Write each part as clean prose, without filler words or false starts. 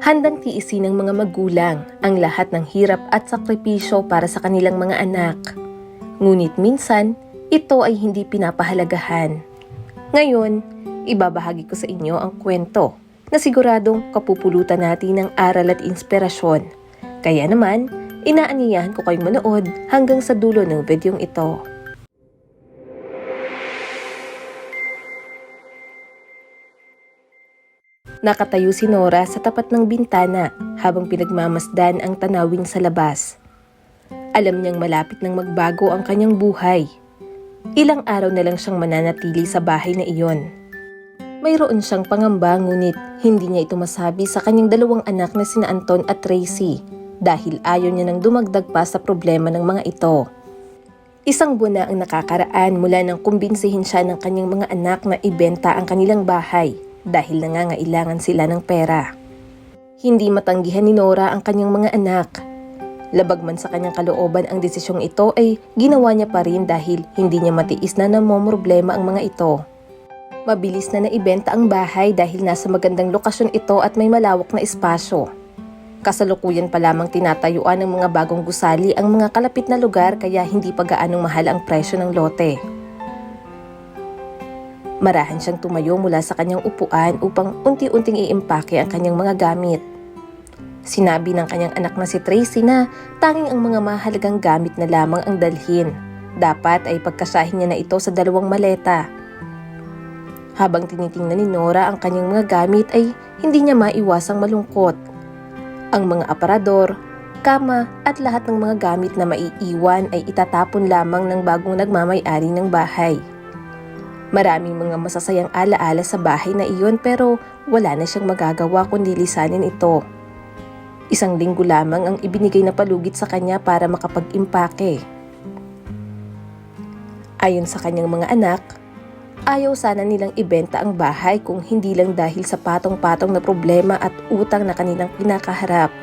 Handang tiisin ng mga magulang ang lahat ng hirap at sakripisyo para sa kanilang mga anak. Ngunit minsan, ito ay hindi pinapahalagahan. Ngayon, ibabahagi ko sa inyo ang kwento na siguradong kapupulutan natin ng aral at inspirasyon. Kaya naman, inaanyayahan ko kayong manood hanggang sa dulo ng videong ito. Nakatayo si Nora sa tapat ng bintana habang pinagmamasdan ang tanawin sa labas. Alam niyang malapit nang magbago ang kanyang buhay. Ilang araw na lang siyang mananatili sa bahay na iyon. Mayroon siyang pangamba ngunit hindi niya ito masabi sa kanyang dalawang anak na sina Anton at Tracy dahil ayaw niya nang dumagdag pa sa problema ng mga ito. Isang buwan na ang nakakaraan mula nang kumbinsihin siya ng kanyang mga anak na ibenta ang kanilang bahay dahil nangangailangan sila ng pera. Hindi matanggihan ni Nora ang kanyang mga anak. Labag man sa kanyang kalooban ang desisyong ito ay ginawa niya pa rin dahil hindi niya matiis na namomroblema ang mga ito. Mabilis na naibenta ang bahay dahil nasa magandang lokasyon ito at may malawak na espasyo. Kasalukuyan pa lamang tinatayuan ng mga bagong gusali ang mga kalapit na lugar kaya hindi pa gaanong mahal ang presyo ng lote. Marahan siyang tumayo mula sa kanyang upuan upang unti-unting iimpake ang kanyang mga gamit. Sinabi ng kanyang anak na si Tracy na tanging ang mga mahalagang gamit na lamang ang dalhin. Dapat ay pagkasahin niya na ito sa 2 maleta. Habang tinitingnan ni Nora ang kanyang mga gamit ay hindi niya maiwasang malungkot. Ang mga aparador, kama at lahat ng mga gamit na maiiwan ay itatapon lamang ng bagong nagmamay-ari ng bahay. Maraming mga masasayang alaala sa bahay na iyon pero wala na siyang magagawa kundi lisanin ito. 1 linggo lamang ang ibinigay na palugit sa kanya para makapag-impake. Ayon sa kanyang mga anak, ayaw sana nilang ibenta ang bahay kung hindi lang dahil sa patong-patong na problema at utang na kanilang kinakaharap.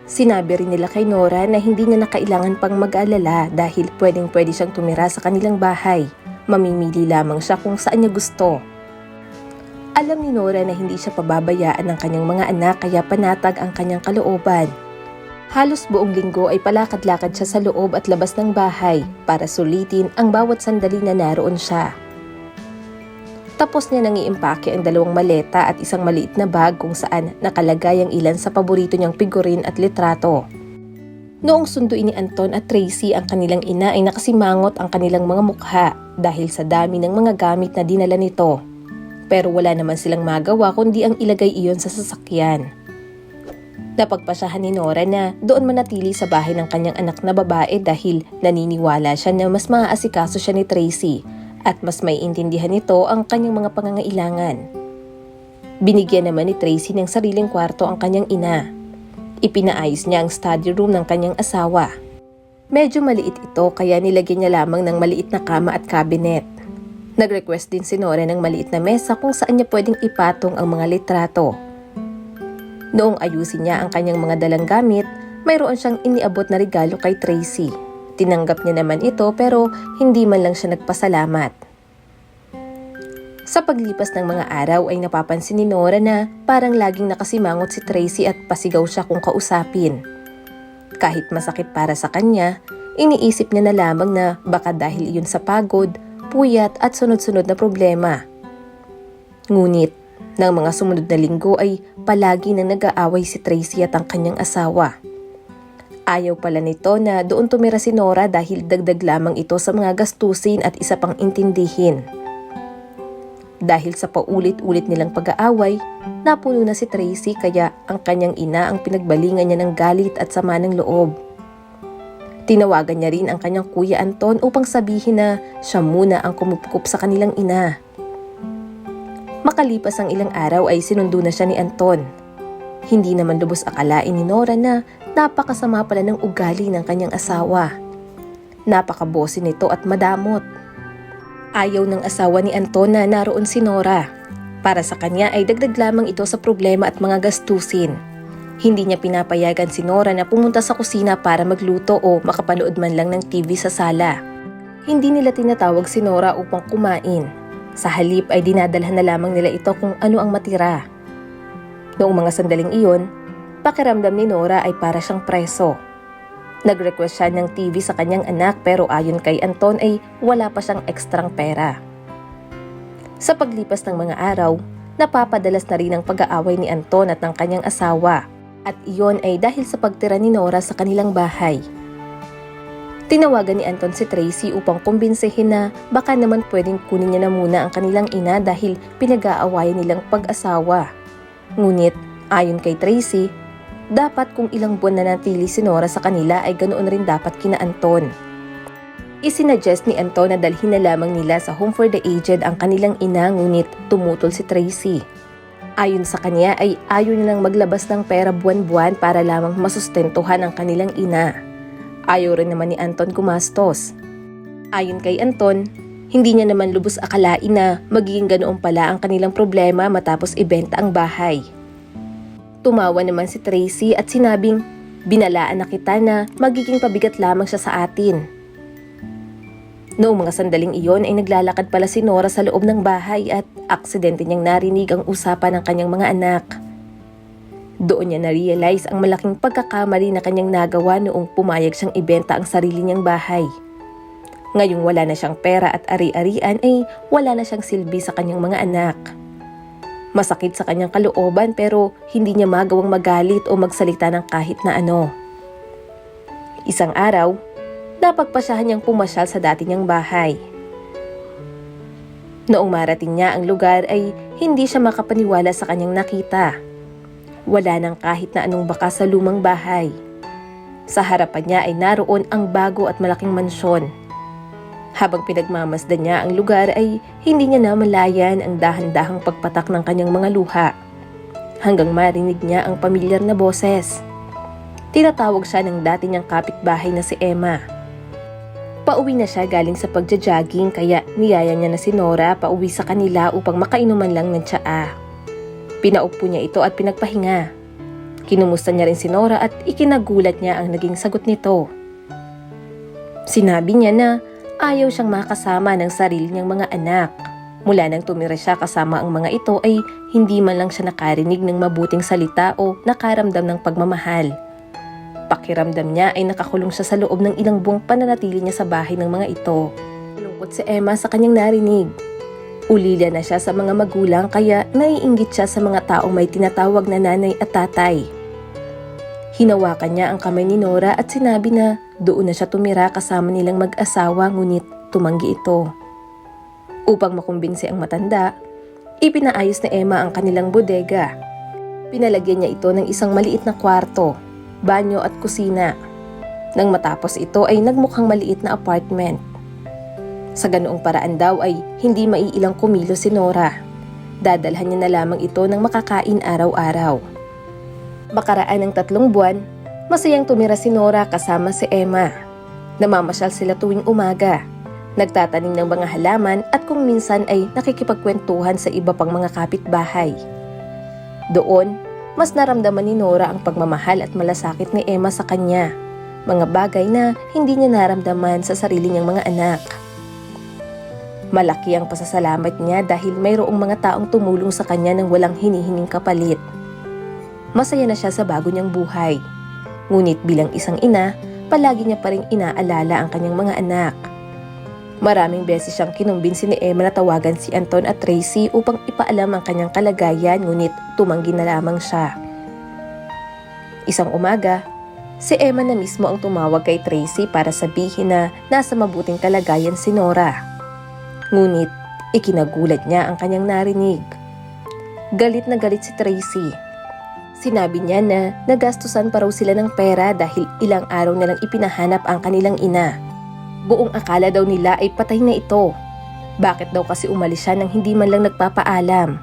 Sinabi rin nila kay Nora na hindi niya na kailangan pang mag-alala dahil pwedeng-pwede siyang tumira sa kanilang bahay. Mamimili lamang siya kung saan niya gusto. Alam ni Nora na hindi siya pababayaan ng kanyang mga anak kaya panatag ang kanyang kalooban. Halos buong linggo ay palakad-lakad siya sa loob at labas ng bahay para sulitin ang bawat sandali na naroon siya. Tapos niya nang iimpake ang 2 maleta at isang maliit na bag kung saan nakalagay ang ilan sa paborito niyang figurin at litrato. Noong sunduin ni Anton at Tracy ang kanilang ina ay nakasimangot ang kanilang mga mukha dahil sa dami ng mga gamit na dinala nito. Pero wala naman silang magawa kundi ang ilagay iyon sa sasakyan. Napagpasyahan ni Nora na doon manatili sa bahay ng kanyang anak na babae dahil naniniwala siya na mas maaasikaso siya ni Tracy at mas maiintindihan nito ang kanyang mga pangangailangan. Binigyan naman ni Tracy ng sariling kwarto ang kanyang ina. Ipinaayos niya ang study room ng kanyang asawa. Medyo maliit ito kaya nilagyan niya lamang ng maliit na kama at cabinet. Nag-request din si Nora ng maliit na mesa kung saan niya pwedeng ipatong ang mga litrato. Noong ayusin niya ang kanyang mga dalang gamit, mayroon siyang iniabot na regalo kay Tracy. Tinanggap niya naman ito pero hindi man lang siya nagpasalamat. Sa paglipas ng mga araw ay napapansin ni Nora na parang laging nakasimangot si Tracy at pasigaw siya kung kausapin. Kahit masakit para sa kanya, iniisip niya na lamang na baka dahil iyon sa pagod, puyat at sunod-sunod na problema. Ngunit, ng mga sumunod na linggo ay palagi nang nag-aaway si Tracy at ang kanyang asawa. Ayaw pala nito na doon tumira si Nora dahil dagdag lamang ito sa mga gastusin at isa pang intindihin. Dahil sa paulit-ulit nilang pag-aaway, napuno na si Tracy kaya ang kanyang ina ang pinagbalingan niya ng galit at sama ng loob. Tinawagan niya rin ang kanyang kuya Anton upang sabihin na siya muna ang kumupkup sa kanilang ina. Makalipas ang ilang araw ay sinundo na siya ni Anton. Hindi naman lubos akalain ni Nora na napakasama pala ng ugali ng kanyang asawa. Napakabosi nito at madamot. Ayaw ng asawa ni Anton na naroon si Nora. Para sa kanya ay dagdag lamang ito sa problema at mga gastusin. Hindi niya pinapayagan si Nora na pumunta sa kusina para magluto o makapanood man lang ng TV sa sala. Hindi nila tinatawag si Nora upang kumain. Sa halip ay dinadalhan na lamang nila ito kung ano ang matira. Noong mga sandaling iyon, pakiramdam ni Nora ay para siyang preso. Nag-request siya ng TV sa kanyang anak pero ayon kay Anton ay wala pa siyang ekstrang pera. Sa paglipas ng mga araw, napapadalas na rin ang pag-aaway ni Anton at ng kanyang asawa at iyon ay dahil sa pagtira ni Nora sa kanilang bahay. Tinawagan ni Anton si Tracy upang kumbinsihin na baka naman pwedeng kunin niya na muna ang kanilang ina dahil pinag-aawayan nilang pag-asawa. Ngunit, ayon kay Tracy, dapat kung ilang buwan na natili si Nora sa kanila ay ganoon rin dapat kina Anton. Isinuggest ni Anton na dalhin na lamang nila sa Home for the Aged ang kanilang ina ngunit tumutol si Tracy. Ayon sa kanya ay ayaw nilang maglabas ng pera buwan-buwan para lamang masustentuhan ang kanilang ina. Ayaw rin naman ni Anton gumastos. Ayon kay Anton, hindi niya naman lubos akalain na magiging ganoon pala ang kanilang problema matapos ibenta ang bahay. Tumawa naman si Tracy at sinabing, binalaan na kita na magiging pabigat lamang siya sa atin. Noong mga sandaling iyon ay naglalakad pala si Nora sa loob ng bahay at aksidente niyang narinig ang usapan ng kanyang mga anak. Doon niya na-realize ang malaking pagkakamali na kanyang nagawa noong pumayag siyang ibenta ang sarili niyang bahay. Ngayong wala na siyang pera at ari-arian ay wala na siyang silbi sa kanyang mga anak. Masakit sa kanyang kalooban pero hindi niya magawang magalit o magsalita ng kahit na ano. Isang araw, napagpasyahan niyang pumasyal sa dati niyang bahay. Noong marating niya ang lugar ay hindi siya makapaniwala sa kanyang nakita. Wala nang kahit na anong baka sa lumang bahay. Sa harapan niya ay naroon ang bago at malaking mansyon. Habang pinagmamasdan niya ang lugar ay hindi niya namalayan ang dahan-dahang pagpatak ng kanyang mga luha. Hanggang marinig niya ang pamilyar na boses. Tinatawag siya ng dati niyang kapitbahay na si Emma. Pauwi na siya galing sa pagja-jogging kaya niyaya niya na si Nora pauwi sa kanila upang makainuman lang ng tsaa. Pinaupo niya ito at pinagpahinga. Kinumusta niya rin si Nora at ikinagulat niya ang naging sagot nito. Sinabi niya na ayaw siyang makasama ng sarili niyang mga anak. Mula nang tumira siya kasama ang mga ito ay hindi man lang siya nakarinig ng mabuting salita o nakaramdam ng pagmamahal. Pakiramdam niya ay nakakulong siya sa loob ng ilang buwang pananatili niya sa bahay ng mga ito. Malungkot si Emma sa kanyang narinig. Ulila na siya sa mga magulang kaya naiinggit siya sa mga taong may tinatawag na nanay at tatay. Hinawakan niya ang kamay ni Nora at sinabi na doon na siya tumira kasama nilang mag-asawa ngunit tumanggi ito. Upang makumbinsi ang matanda, ipinaayos ni Emma ang kanilang bodega. Pinalagyan niya ito ng isang maliit na kwarto, banyo at kusina. Nang matapos ito ay nagmukhang maliit na apartment. Sa ganoong paraan daw ay hindi maiilang kumilos si Nora. Dadalhan niya na lamang ito ng makakain araw-araw. Makaraan ng 3 buwan, masayang tumira si Nora kasama si Emma. Namamasyal sila tuwing umaga. Nagtatanim ng mga halaman at kung minsan ay nakikipagkwentuhan sa iba pang mga kapitbahay. Doon, mas naramdaman ni Nora ang pagmamahal at malasakit ni Emma sa kanya. Mga bagay na hindi niya naramdaman sa sarili niyang mga anak. Malaki ang pasasalamat niya dahil mayroong mga taong tumulong sa kanya nang walang hinihinging kapalit. Masaya na siya sa bago niyang buhay. Ngunit bilang isang ina, palagi niya pa ring inaalala ang kanyang mga anak. Maraming beses siyang kinumbinsi ni Emma na tawagan si Anton at Tracy upang ipaalam ang kanyang kalagayan ngunit tumanggi na lamang siya. Isang umaga, si Emma na mismo ang tumawag kay Tracy para sabihin na nasa mabuting kalagayan si Nora. Ngunit, ikinagulat niya ang kanyang narinig. Galit na galit si Tracy. Sinabi niya na nagastusan pa raw sila ng pera dahil ilang araw nilang ipinahanap ang kanilang ina. Buong akala daw nila ay patay na ito. Bakit daw kasi umalis siya nang hindi man lang nagpapaalam?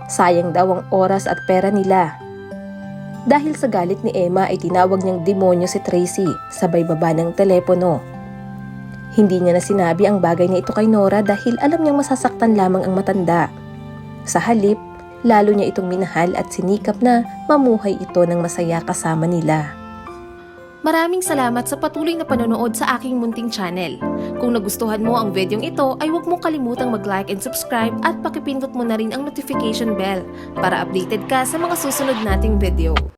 Sayang daw ang oras at pera nila. Dahil sa galit ni Emma ay tinawag niyang demonyo si Tracy, sabay baba ng telepono. Hindi niya na sinabi ang bagay na ito kay Nora dahil alam niyang masasaktan lamang ang matanda. Sa halip, lalo niya itong minahal at sinikap na mamuhay ito ng masaya kasama nila. Maraming salamat sa patuloy na panonood sa aking munting channel. Kung nagustuhan mo ang videong ito ay huwag mong kalimutang mag-like and subscribe at pakipindot mo na rin ang notification bell para updated ka sa mga susunod nating video.